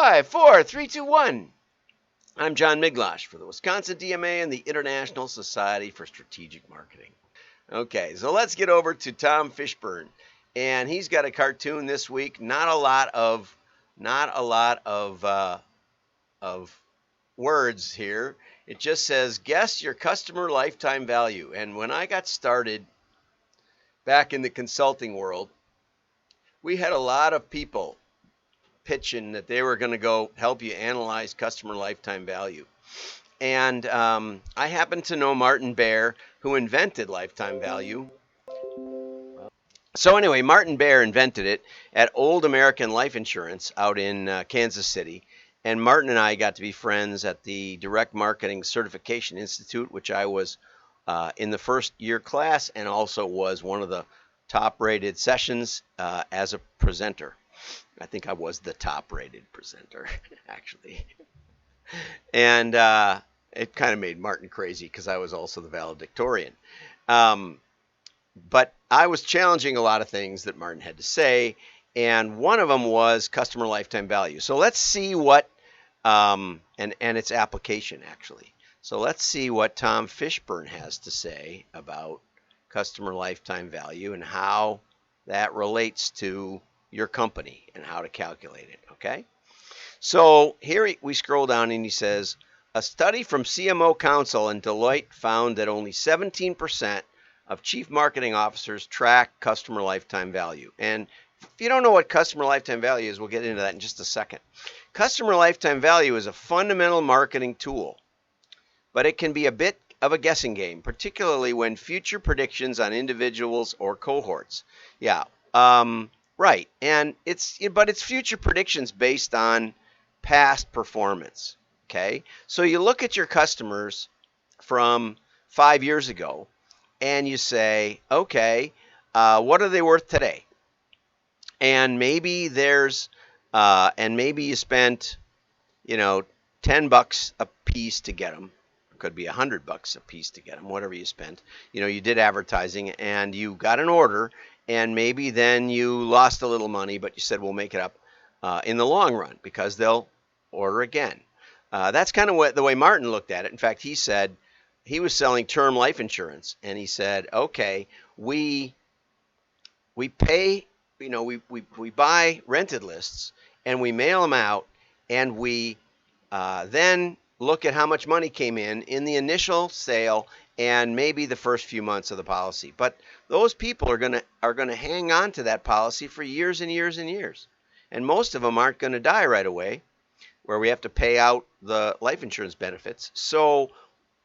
5, 4, 3, 2, 1. I'm John Miglosh for the Wisconsin DMA and the International Society for Strategic Marketing. Okay, so let's get over to Tom Fishburne, and he's got a cartoon this week. Not a lot of words here. It just says, guess your customer lifetime value. And when I got started back in the consulting world, we had a lot of people pitching that they were going to go help you analyze customer lifetime value. And I happen to know Martin Baer, who invented lifetime value. So anyway, Martin Baer invented it at Old American Life Insurance out in Kansas City. And Martin and I got to be friends at the Direct Marketing Certification Institute, which I was in the first year class and also was one of the top rated sessions as a presenter. I think I was the top rated presenter, actually. And it kind of made Martin crazy because I was also the valedictorian. But I was challenging a lot of things that Martin had to say, and one of them was customer lifetime value. So let's see what, and its application, actually. So let's see what Tom Fishburne has to say about customer lifetime value and how that relates to your company and how to calculate it, okay? So here we scroll down and he says, a study from CMO Council and Deloitte found that only 17% of chief marketing officers track customer lifetime value. And if you don't know what customer lifetime value is, we'll get into that in just a second. Customer lifetime value is a fundamental marketing tool, but it can be a bit of a guessing game, particularly when future predictions on individuals or cohorts. Yeah, right. And it's future predictions based on past performance. Okay, so you look at your customers from 5 years ago, and you say, okay, what are they worth today? And maybe maybe you spent, $10 a piece to get them. It could be $100 a piece to get them, whatever you spent. You did advertising and you got an order, and maybe then you lost a little money, but you said we'll make it up in the long run because they'll order again. That's kind of the way Martin looked at it. In fact, he said he was selling term life insurance, and he said, okay, we pay, we buy rented lists and we mail them out, and we then look at how much money came in the initial sale and maybe the first few months of the policy. But those people are gonna hang on to that policy for years and years and years, and most of them aren't going to die right away, where we have to pay out the life insurance benefits. So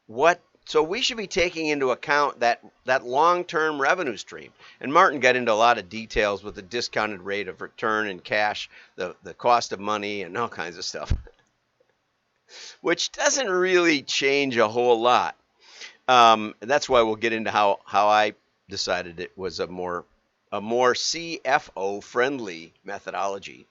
we should be taking into account that long-term revenue stream. And Martin got into a lot of details with the discounted rate of return in cash, the cost of money, and all kinds of stuff, which doesn't really change a whole lot. That's why we'll get into how I decided it was a more CFO-friendly methodology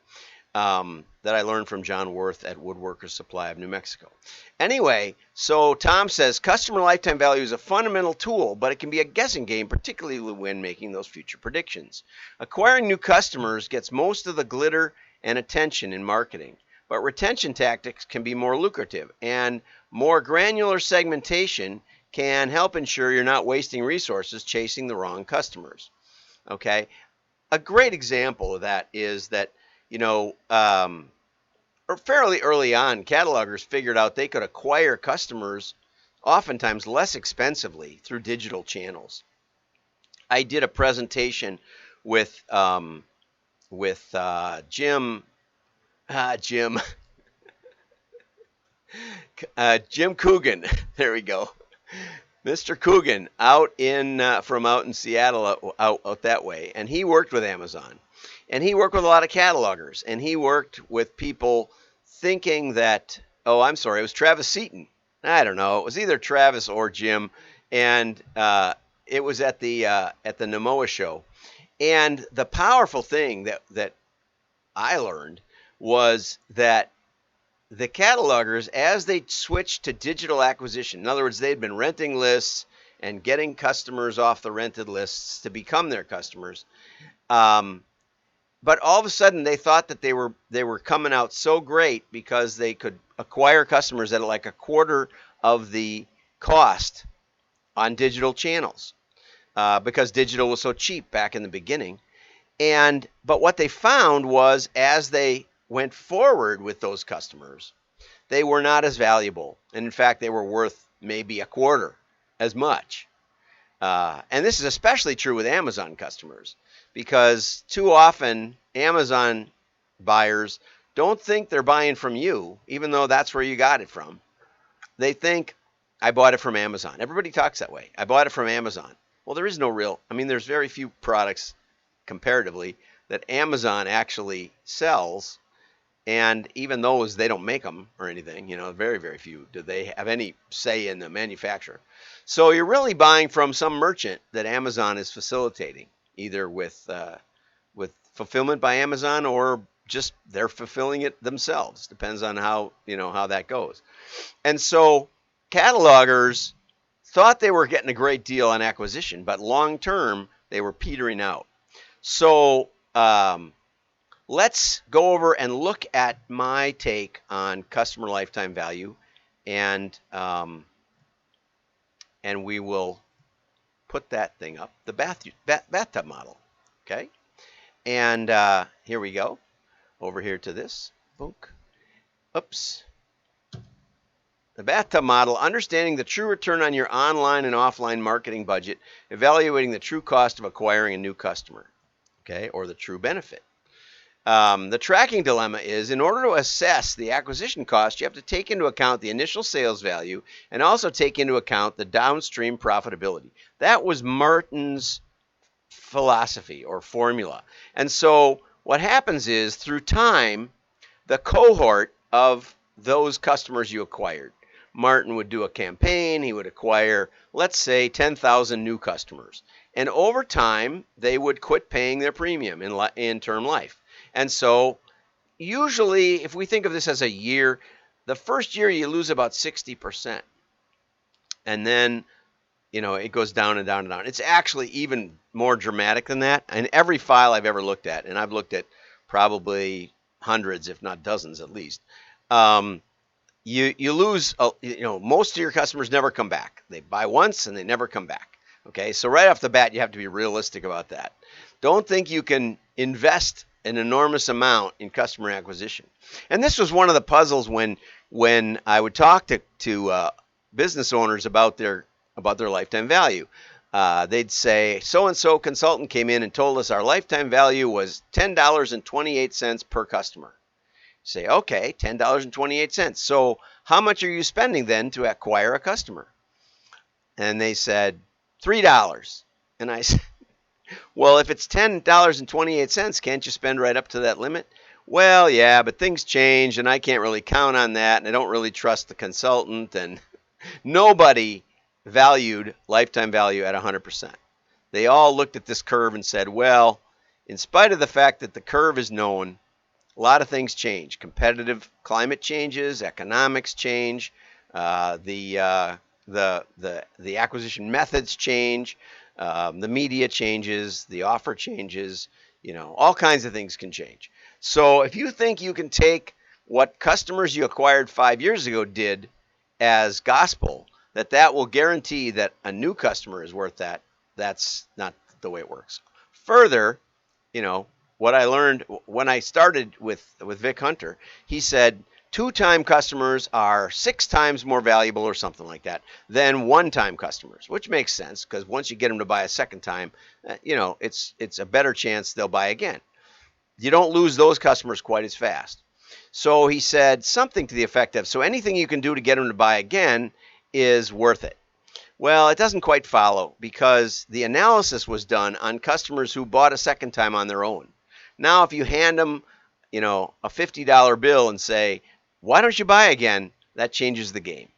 that I learned from John Worth at Woodworkers Supply of New Mexico. Anyway, so Tom says customer lifetime value is a fundamental tool, but it can be a guessing game, particularly when making those future predictions. Acquiring new customers gets most of the glitter and attention in marketing, but retention tactics can be more lucrative, and more granular segmentation can help ensure you're not wasting resources chasing the wrong customers. Okay, a great example of that is that or fairly early on, catalogers figured out they could acquire customers oftentimes less expensively through digital channels. I did a presentation with Jim Coogan. There we go. Mr. Coogan out in Seattle, out that way, and he worked with Amazon. And he worked with a lot of catalogers, and he worked with people thinking that, it was Travis Seaton. I don't know. It was either Travis or Jim, and it was at the Namoa show. And the powerful thing that I learned was that the catalogers, as they switched to digital acquisition, in other words, they'd been renting lists and getting customers off the rented lists to become their customers, but all of a sudden they thought that they were coming out so great because they could acquire customers at like a quarter of the cost on digital channels, because digital was so cheap back in the beginning. But what they found was, as they went forward with those customers, they were not as valuable, and in fact they were worth maybe a quarter as much. And this is especially true with Amazon customers, because too often Amazon buyers don't think they're buying from you, even though that's where you got it from. They think, I bought it from Amazon. Everybody talks that way. I bought it from Amazon. Well, there is no real, I mean, there's very few products comparatively that Amazon actually sells. And even those, they don't make them or anything, very, very few do they have any say in the manufacturer. So you're really buying from some merchant that Amazon is facilitating, either with fulfillment by Amazon, or just they're fulfilling it themselves. Depends on how that goes. And so catalogers thought they were getting a great deal on acquisition, but long term they were petering out. So let's go over and look at my take on customer lifetime value, and we will put that thing up, the bathtub model. Okay, and here we go, over here to this book. Oops. The bathtub model: understanding the true return on your online and offline marketing budget, evaluating the true cost of acquiring a new customer, okay, or the true benefit. The tracking dilemma is, in order to assess the acquisition cost, you have to take into account the initial sales value and also take into account the downstream profitability. That was Martin's philosophy or formula. And so what happens is, through time, the cohort of those customers you acquired, Martin would do a campaign. He would acquire, let's say, 10,000 new customers. And over time, they would quit paying their premium in term life. And so usually, if we think of this as a year, the first year you lose about 60%. And then, it goes down and down and down. It's actually even more dramatic than that. And every file I've ever looked at, and I've looked at probably hundreds, if not dozens at least, you lose, most of your customers never come back. They buy once and they never come back. Okay, so right off the bat, you have to be realistic about that. Don't think you can invest an enormous amount in customer acquisition. And this was one of the puzzles when I would talk to business owners about their lifetime value. They'd say, so-and-so consultant came in and told us our lifetime value was $10.28 per customer. Say, okay, $10.28. So how much are you spending then to acquire a customer? And they said, $3. And I said, well, if it's $10.28, can't you spend right up to that limit? Well, yeah, but things change, and I can't really count on that, and I don't really trust the consultant. And nobody valued lifetime value at 100%. They all looked at this curve and said, well, in spite of the fact that the curve is known, a lot of things change. Competitive climate changes, economics change, the acquisition methods change, the media changes, the offer changes, all kinds of things can change. So if you think you can take what customers you acquired 5 years ago did as gospel, that will guarantee that a new customer is worth that, that's not the way it works. Further, what I learned when I started with Vic Hunter, he said 2-time customers are 6 times more valuable or something like that than 1-time customers, which makes sense, because once you get them to buy a second time, it's a better chance they'll buy again. You don't lose those customers quite as fast. So he said something to the effect of, so anything you can do to get them to buy again is worth it. Well, it doesn't quite follow, because the analysis was done on customers who bought a second time on their own. Now, if you hand them, a $50 bill and say, why don't you buy again? That changes the game.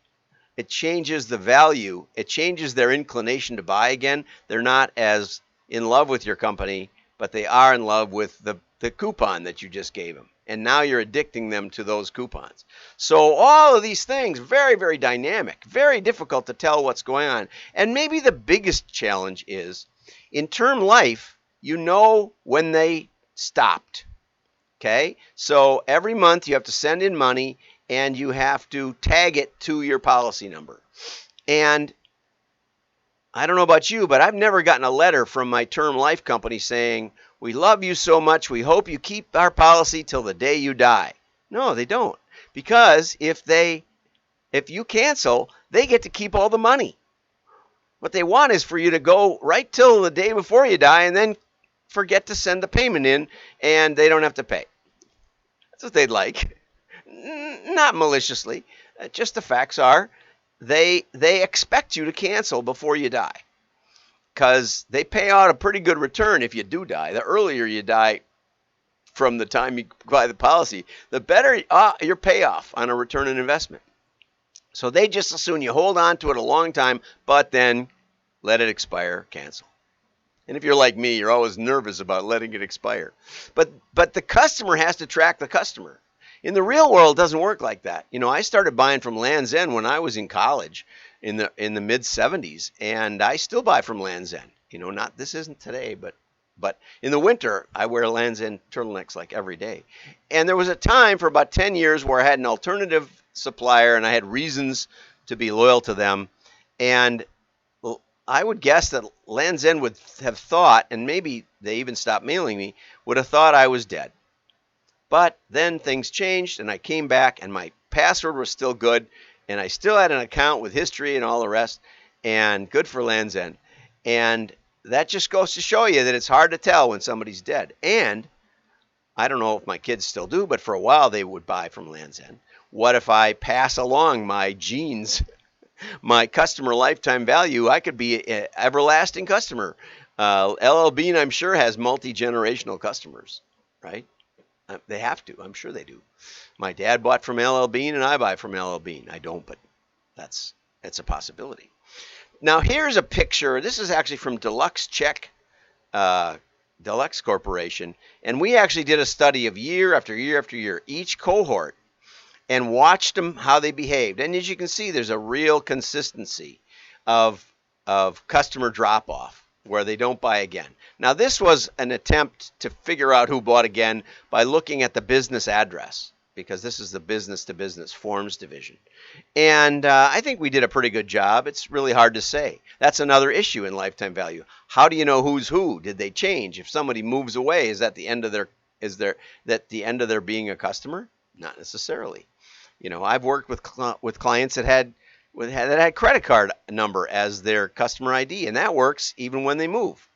It changes the value. It changes their inclination to buy again. They're not as in love with your company, but they are in love with the coupon that you just gave them. And now you're addicting them to those coupons. So all of these things, very, very dynamic, very difficult to tell what's going on. And maybe the biggest challenge is, in term life, when they stopped. Okay? So every month you have to send in money and you have to tag it to your policy number. And I don't know about you, but I've never gotten a letter from my term life company saying, "We love you so much. We hope you keep our policy till the day you die." No, they don't. Because if you cancel, they get to keep all the money. What they want is for you to go right till the day before you die and then forget to send the payment in and they don't have to pay. That's what they'd like. Not maliciously. Just the facts are they expect you to cancel before you die because they pay out a pretty good return if you do die. The earlier you die from the time you buy the policy, the better your payoff on a return on investment. So they just assume you hold on to it a long time, but then let it expire, cancel. And if you're like me, you're always nervous about letting it expire. But the customer has to track the customer. In the real world, it doesn't work like that. I started buying from Land's End when I was in college in the mid 70s, and I still buy from Land's End. Not this isn't today, but in the winter, I wear Land's End turtlenecks like every day. And there was a time for about 10 years where I had an alternative supplier and I had reasons to be loyal to them. And I would guess that Land's End would have thought, and maybe they even stopped mailing me, would have thought I was dead. But then things changed and I came back and my password was still good and I still had an account with history and all the rest, and good for Land's End. And that just goes to show you that it's hard to tell when somebody's dead. And I don't know if my kids still do, but for a while they would buy from Land's End. What if I pass along my genes, my customer lifetime value? I could be an everlasting customer. LL Bean, I'm sure, has multi-generational customers, right? They have to. I'm sure they do. My dad bought from LL Bean and I buy from LL Bean. I don't, but that's a possibility. Now here's a picture. This is actually from Deluxe Corporation, and we actually did a study of year after year after year, each cohort, and watched them how they behaved. And as you can see, there's a real consistency of customer drop off where they don't buy again. Now this was an attempt to figure out who bought again by looking at the business address, because this is the business to business forms division. And I think we did a pretty good job. It's really hard to say. That's another issue in lifetime value. How do you know who's who? Did they change? If somebody moves away, is that the end of their being a customer? Not necessarily. I've worked with clients that had credit card number as their customer ID, and that works even when they move.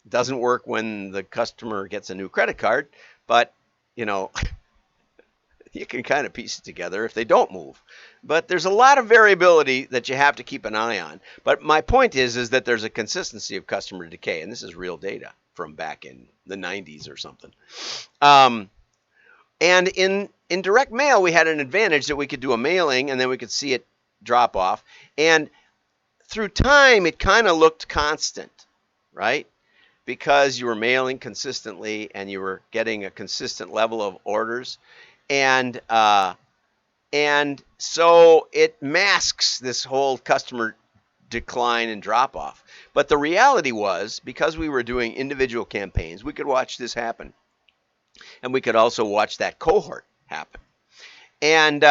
It doesn't work when the customer gets a new credit card, but you can kind of piece it together if they don't move. But there's a lot of variability that you have to keep an eye on. But my point is that there's a consistency of customer decay, and this is real data from back in the 90s or something. And in direct mail, we had an advantage that we could do a mailing and then we could see it drop off. And through time, it kind of looked constant, right? Because you were mailing consistently and you were getting a consistent level of orders. And so it masks this whole customer decline and drop off. But the reality was, because we were doing individual campaigns, we could watch this happen. And we could also watch that cohort happen. And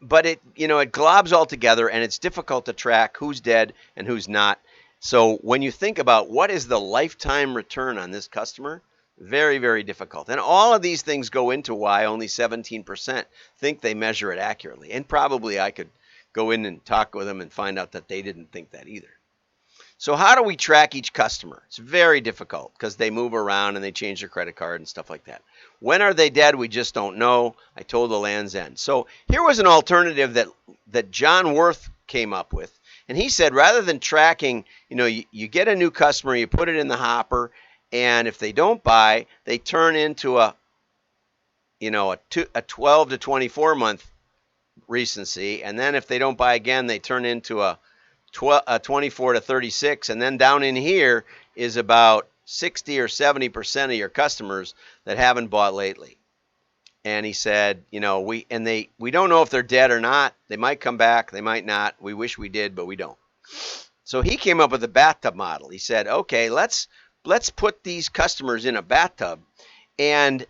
but it globs all together, and it's difficult to track who's dead and who's not. So when you think about what is the lifetime return on this customer, very, very difficult. And all of these things go into why only 17% think they measure it accurately. And probably I could go in and talk with them and find out that they didn't think that either. So how do we track each customer? It's very difficult because they move around and they change their credit card and stuff like that. When are they dead? We just don't know. I told the Land's End. So here was an alternative that John Worth came up with. And he said, rather than tracking, you get a new customer, you put it in the hopper, and if they don't buy, they turn into a 12 to 24 month recency. And then if they don't buy again, they turn into a 24 to 36, and then down in here is about 60 or 70% of your customers that haven't bought lately. And he said, we don't know if they're dead or not. They might come back, they might not. We wish we did, but we don't. So he came up with a bathtub model. He said, okay, let's put these customers in a bathtub, And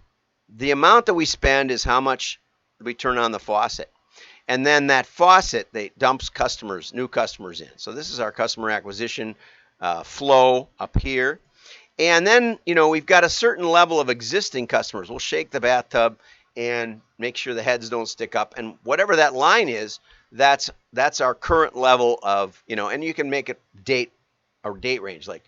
the amount that we spend is how much we turn on the faucet. And then that faucet, they dumps new customers in. So this is our customer acquisition flow up here. And then, we've got a certain level of existing customers. We'll shake the bathtub and make sure the heads don't stick up. And whatever that line is, that's our current level of, and you can make it date range. Like,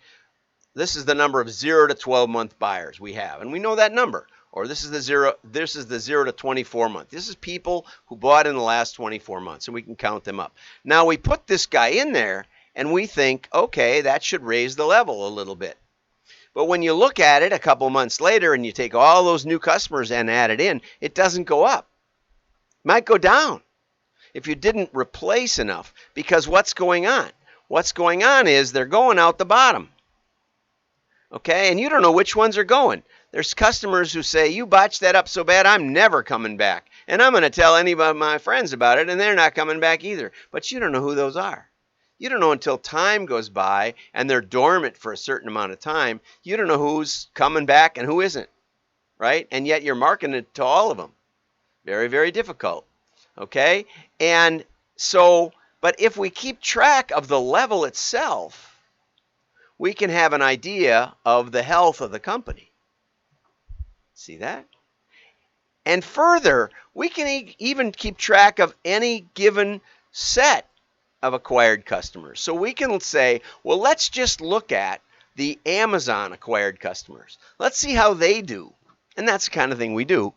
this is the number of 0 to 12 month buyers we have, and we know that number. Or this is the 0 to 24 month. This is people who bought in the last 24 months, and we can count them up. Now we put this guy in there, and we think, okay, that should raise the level a little bit. But when you look at it a couple months later and you take all those new customers and add it in, it doesn't go up. It might go down if you didn't replace enough. Because what's going on? What's going on is they're going out the bottom. Okay, and you don't know which ones are going. There's customers who say, you botched that up so bad, I'm never coming back. And I'm going to tell any of my friends about it, and they're not coming back either. But you don't know who those are. You don't know until time goes by and they're dormant for a certain amount of time. You don't know who's coming back and who isn't, right? And yet you're marketing it to all of them. Very, very difficult, okay? And so, but if we keep track of the level itself, we can have an idea of the health of the company. See that? And further, we can even keep track of any given set of acquired customers. So we can say, well, let's just look at the Amazon acquired customers. Let's see how they do. And that's the kind of thing we do.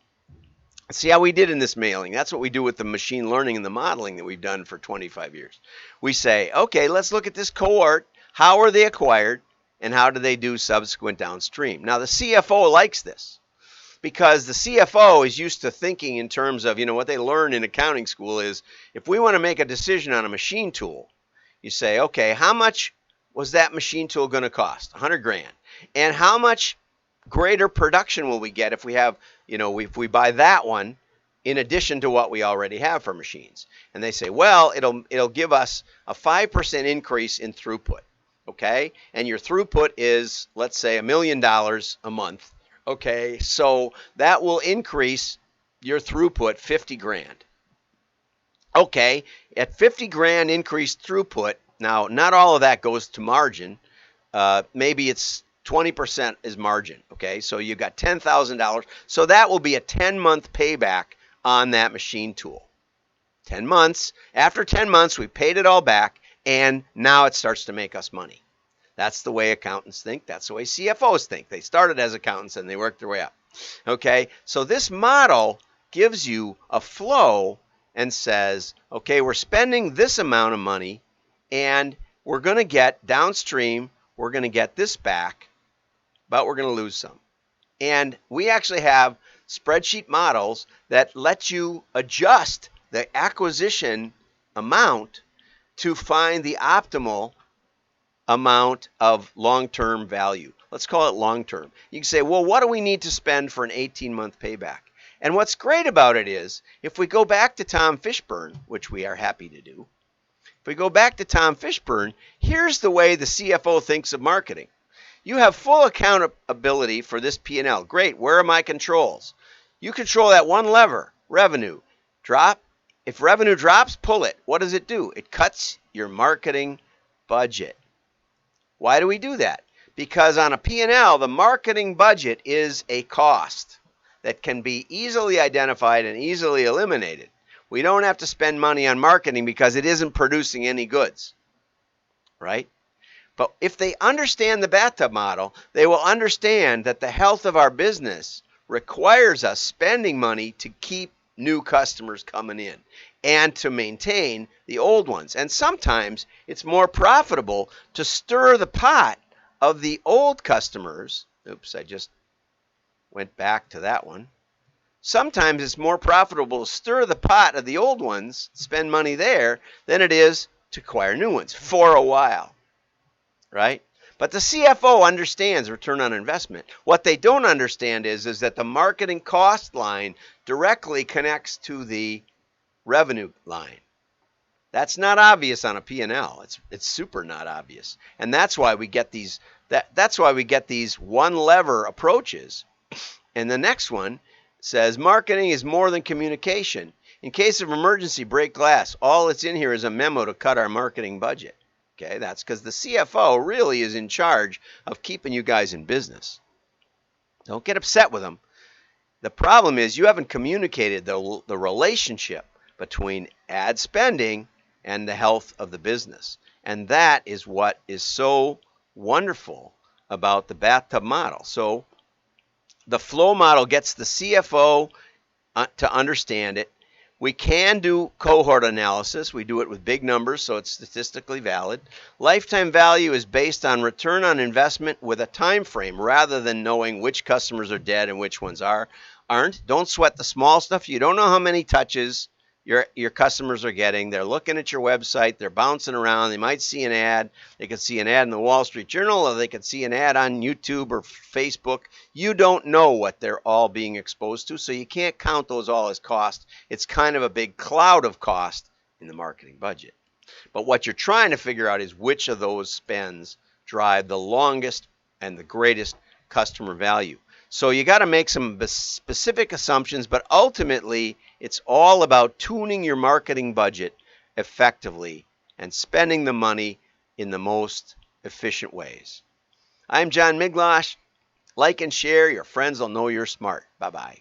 Let's see how we did in this mailing. That's what we do with the machine learning and the modeling that we've done for 25 years. We say, okay, let's look at this cohort. How are they acquired, and how do they do subsequent downstream? Now, the CFO likes this because the CFO is used to thinking in terms of, what they learn in accounting school is if we want to make a decision on a machine tool, you say, okay, how much was that machine tool going to cost? 100 grand. And how much greater production will we get if we have, if we buy that one in addition to what we already have for machines? And they say, well, it'll give us a 5% increase in throughput. Okay, and your throughput is, let's say, $1 million a month. Okay, so that will increase your throughput 50 grand. Okay, at 50 grand increased throughput, now not all of that goes to margin. Maybe it's 20% is margin. Okay, so you got $10,000. So that will be a 10-month payback on that machine tool. 10 months. After 10 months, we paid it all back. And now it starts to make us money. That's the way accountants think. That's the way CFOs think. They started as accountants and they worked their way up. Okay, so this model gives you a flow and says, okay, we're spending this amount of money and we're going to get downstream, we're going to get this back, but we're going to lose some. And we actually have spreadsheet models that let you adjust the acquisition amount to find the optimal amount of long-term value. Let's call it long-term. You can say, well, what do we need to spend for an 18-month payback? And what's great about it is, if we go back to Tom Fishburne, which we are happy to do, if we go back to Tom Fishburne, here's the way the CFO thinks of marketing. You have full accountability for this P&L. Great, where are my controls? You control that one lever, revenue. Drop. If revenue drops, pull it. What does it do? It cuts your marketing budget. Why do we do that? Because on a P&L, the marketing budget is a cost that can be easily identified and easily eliminated. We don't have to spend money on marketing because it isn't producing any goods, right? But if they understand the bathtub model, they will understand that the health of our business requires us spending money to keep new customers coming in and to maintain the old ones. And sometimes it's more profitable to stir the pot of the old customers. Oops, I just went back to that one. Sometimes it's more profitable to stir the pot of the old ones, spend money there, than it is to acquire new ones for a while, right? But the CFO understands return on investment. What they don't understand is that the marketing cost line directly connects to the revenue line. That's not obvious on a P&L. It's super not obvious. And that's why we get these one lever approaches. And the next one says marketing is more than communication. In case of emergency, break glass. All that's in here is a memo to cut our marketing budget. Okay, that's because the CFO really is in charge of keeping you guys in business. Don't get upset with them. The problem is you haven't communicated the relationship between ad spending and the health of the business. And that is what is so wonderful about the bathtub model. So the flow model gets the CFO to understand it. We can do cohort analysis. We do it with big numbers, so it's statistically valid. Lifetime value is based on return on investment with a time frame rather than knowing which customers are dead and which ones aren't. Don't sweat the small stuff. You don't know how many touches your customers are getting. They're looking at your website. They're bouncing around. They might see an ad. They could see an ad in the Wall Street Journal, or they could see an ad on YouTube or Facebook. You don't know what they're all being exposed to, so you can't count those all as cost. It's kind of a big cloud of cost in the marketing budget. But what you're trying to figure out is which of those spends drive the longest and the greatest customer value. So you got to make some specific assumptions, but ultimately it's all about tuning your marketing budget effectively and spending the money in the most efficient ways. I'm John Miglosh. Like and share. Your friends will know you're smart. Bye-bye.